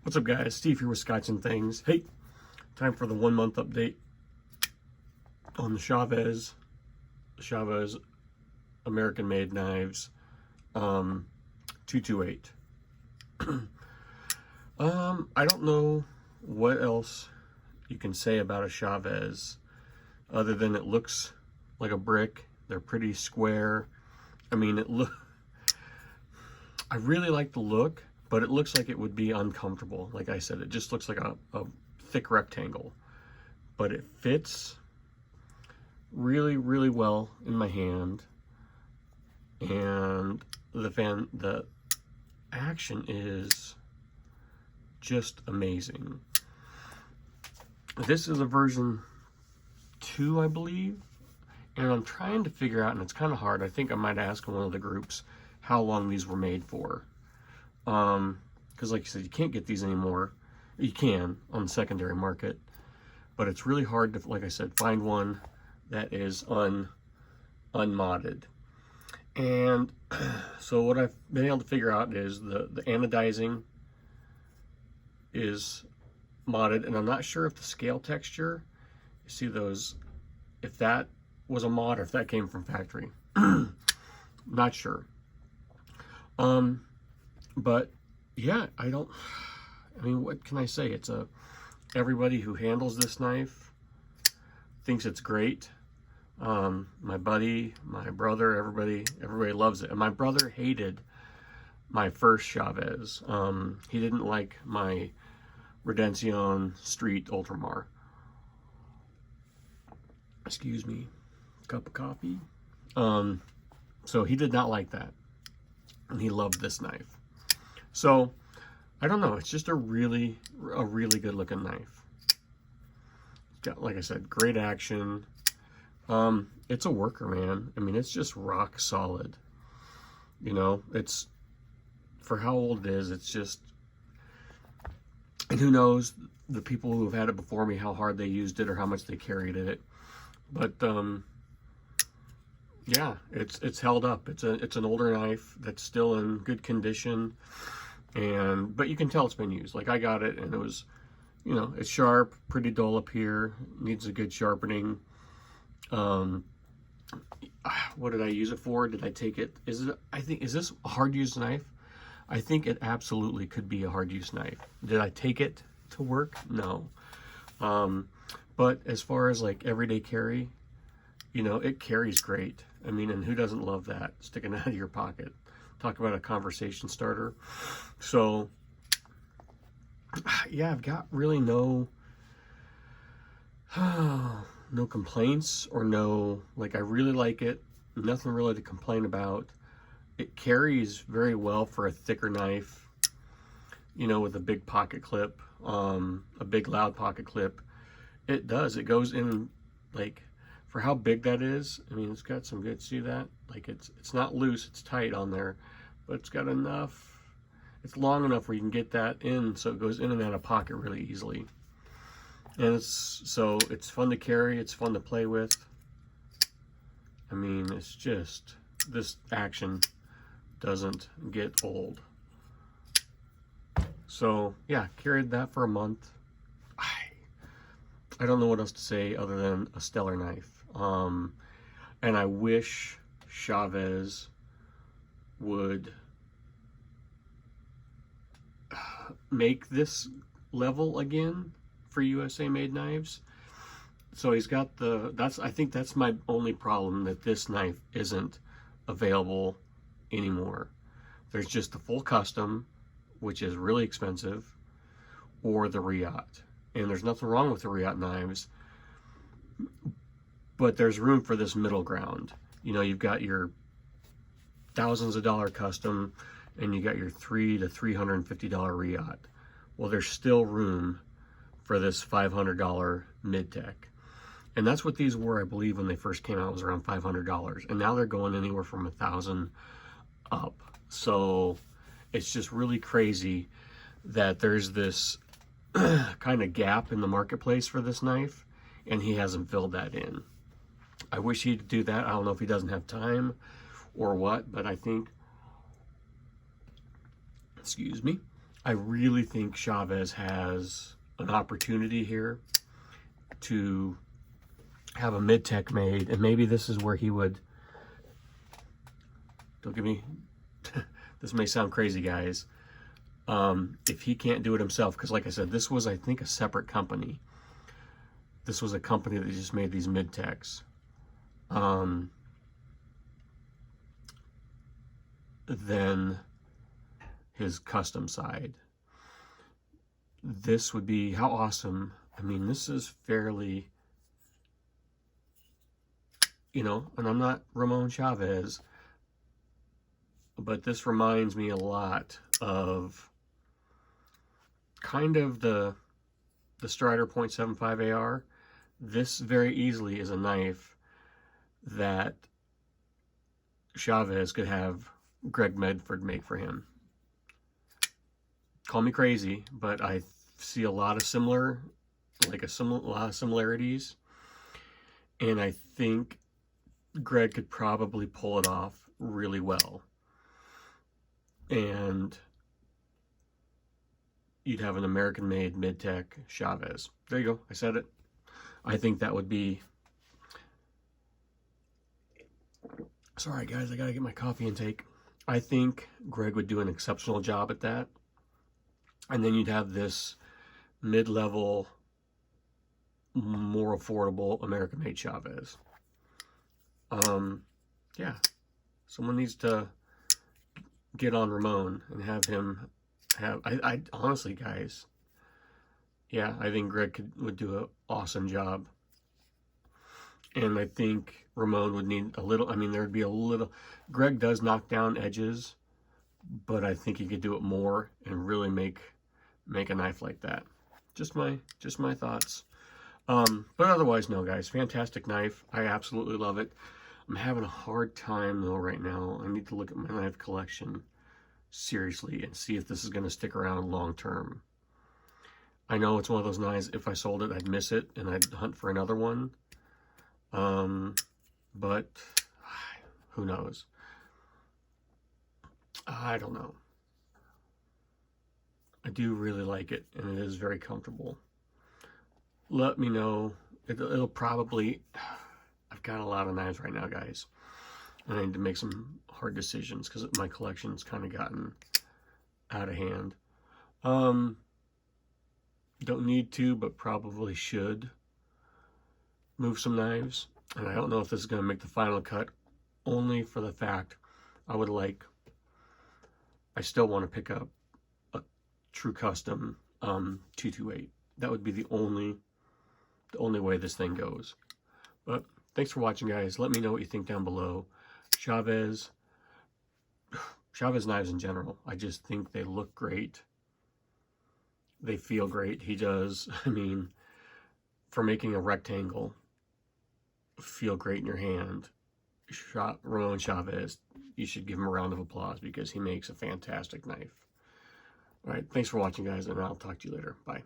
What's up, guys? Steve here with Scotch and Things. Hey, time for the 1 month update on the Chavez American made knives 228. I don't know what else you can say about a Chavez other than it looks like a brick. They're pretty square. I mean, I really like the look, but it looks like it would be uncomfortable. Like I said, it just looks like a thick rectangle, but it fits really, really well in my hand. And the action is just amazing. This is a version 2, I believe. And I'm trying to figure out, and it's kind of hard, I think I might ask in one of the groups how long these were made for. Because like you said, you can't get these anymore. You can on the secondary market, but it's really hard to, like I said, find one that is unmodded. And so what I've been able to figure out is the anodizing is modded, and I'm not sure if the scale texture, you see those, if that was a mod or if that came from factory. Not sure. But yeah, I mean, what can I say? It's everybody who handles this knife thinks it's great. My buddy, my brother, everybody loves it. And my brother hated my first Chavez. He didn't like my Redención Street Ultramar. Excuse me, cup of coffee. So he did not like that, and he loved this knife. So I don't know, it's just a really good looking knife. It's got, like I said, great action. It's a worker, man. I mean, it's just rock solid. You know, it's, for how old it is, it's just, and who knows, the people who have had it before me, how hard they used it or how much they carried it. But yeah, it's held up. It's an older knife that's still in good condition, but you can tell it's been used. Like, I got it and it was, you know, it's sharp, pretty dull up here, needs a good sharpening. What did I use it for? Did I take it? Is this a hard use knife? I think it absolutely could be a hard use knife. Did I take it to work? No. But as far as like everyday carry, you know, it carries great. I mean, and who doesn't love that sticking out of your pocket? Talk about a conversation starter. So yeah, I've got really no complaints, or no, like, I really like it. Nothing really to complain about. It carries very well for a thicker knife, you know, with a big pocket clip, a big loud pocket clip. It does. It goes in, like, for how big that is. I mean, it's got some good, see that? Like, it's not loose, it's tight on there, but it's got enough, it's long enough where you can get that in, so it goes in and out of pocket really easily. And it's fun to carry, it's fun to play with. I mean, it's just, this action doesn't get old. So yeah, carried that for a month. I don't know what else to say other than a stellar knife. And I wish Chavez would make this level again for USA made knives. So he's got I think that's my only problem, that this knife isn't available anymore. There's just the full custom, which is really expensive, or the Riot. And there's nothing wrong with the Riot knives, but there's room for this middle ground. You know, you've got your thousands of dollar custom, and you got your $300 to $350 Riot. Well, there's still room for this $500 mid-tech. And that's what these were, I believe, when they first came out, was around $500. And now they're going anywhere from $1,000 up. So it's just really crazy that there's this kind of gap in the marketplace for this knife, and he hasn't filled that in. I wish he'd do that. I don't know if he doesn't have time or what, but I think, excuse me, I really think Chavez has an opportunity here to have a mid-tech made, and maybe this is where he would, don't give me, this may sound crazy, guys, if he can't do it himself, because like I said, this was, I think, a separate company. This was a company that just made these mid-techs. Then his custom side. This would be, how awesome. I mean, this is fairly, you know, and I'm not Ramon Chavez, but this reminds me a lot of kind of the Strider .75 AR. This very easily is a knife that Chavez could have Greg Medford make for him. Call me crazy, but I see a lot of lot of similarities, and I think Greg could probably pull it off really well. And you'd have an American-made mid-tech Chavez. There you go. I said it. I think that would be... Sorry, guys. I got to get my coffee intake. I think Greg would do an exceptional job at that. And then you'd have this mid-level, more affordable American-made Chavez. Yeah. Someone needs to get on Ramon and have him have... I honestly, guys, yeah, I think Greg would do an awesome job. And I think Ramon would need a little... I mean, there would be a little... Greg does knock down edges, but I think he could do it more and really make a knife like that. Just my thoughts. But otherwise, no, guys, fantastic knife. I absolutely love it. I'm having a hard time though right now. I need to look at my knife collection seriously and see if this is going to stick around long term. I know it's one of those knives, if I sold it, I'd miss it and I'd hunt for another one. But who knows? I don't know. I do really like it, and it is very comfortable. Let me know. It'll probably... I've got a lot of knives right now, guys. And I need to make some hard decisions because my collection's kind of gotten out of hand. Don't need to, but probably should move some knives. And I don't know if this is going to make the final cut, only for the fact I still want to pick up a true custom 228. That would be the only way this thing goes. But thanks for watching, guys. Let me know what you think down below. Chavez knives in general, I just think they look great. They feel great. He does, I mean, for making a rectangle feel great in your hand, Ramon Chavez, you should give him a round of applause because he makes a fantastic knife. All right, thanks for watching, guys, and I'll talk to you later. Bye.